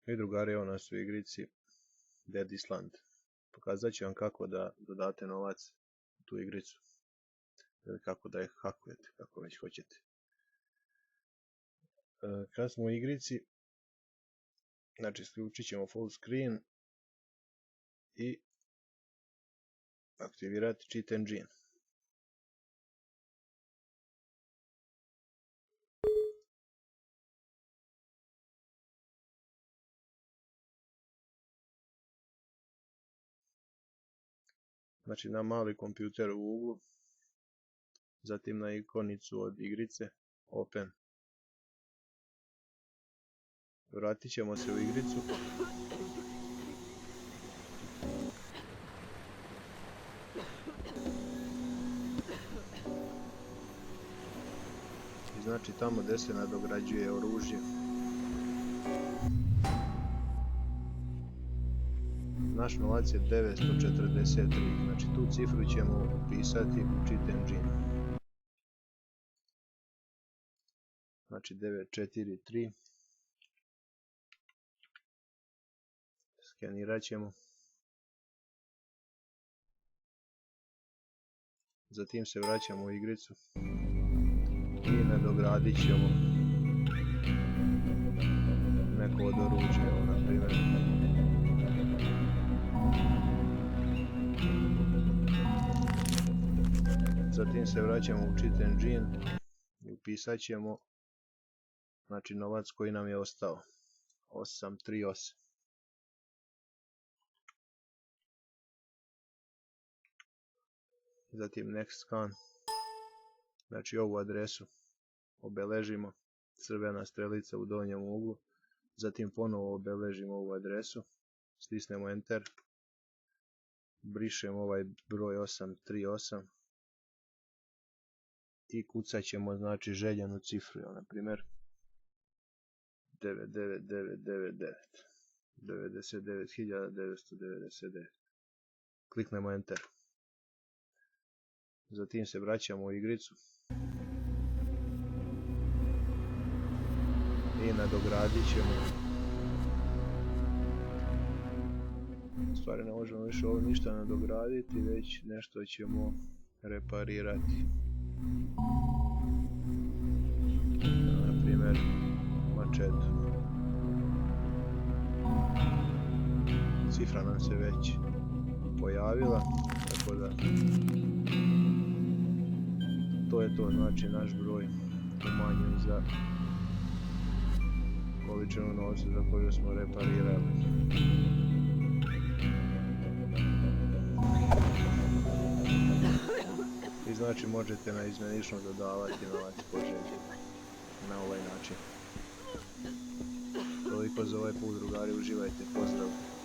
I drugari, evo nas u igrici Dead Island. Pokazat ću vam kako da dodate novac u tu igricu. Ili kako da je hakujete, kako već hoćete. Kad smo u igrici, znači isključit ćemo full screen i aktivirati cheat engine. Znači na mali kompjuter u uglu, zatim na ikonicu od igrice Open. Vratit ćemo se u igricu. I znači tamo gdje se nadograđuje oružje. Naš novac je 943, znači tu cifru ćemo upisati u cheat engine. Znači 943. Skenirat ćemo. Zatim se vraćamo u igricu i nadogradit ćemo neko od oružja, evo na primjer. Zatim se vraćamo u cheat engine i upisat ćemo znači novac koji nam je ostao 838. Zatim next scan, znači ovu adresu obeležimo, crvena strelica u donjem uglu, zatim ponovo obeležimo ovu adresu, stisnemo enter, brišemo ovaj broj 838 i kucat ćemo znači željenu cifru, na primjer 99999, 99.999. Kliknemo enter. Zatim se vraćamo u igricu i nadogradit ćemo. U stvari ne možemo više ovo ništa nadograditi, već nešto ćemo reparirati. Na primjer mačetu. Cifra nam se već pojavila, tako da to je to, znači naš broj umanjen za količinu novca za koju smo reparirali. I znači možete naizmjenično dodavati novac po želji na ovaj način. Toliko za ovaj put, drugari, uživajte, pozdrav!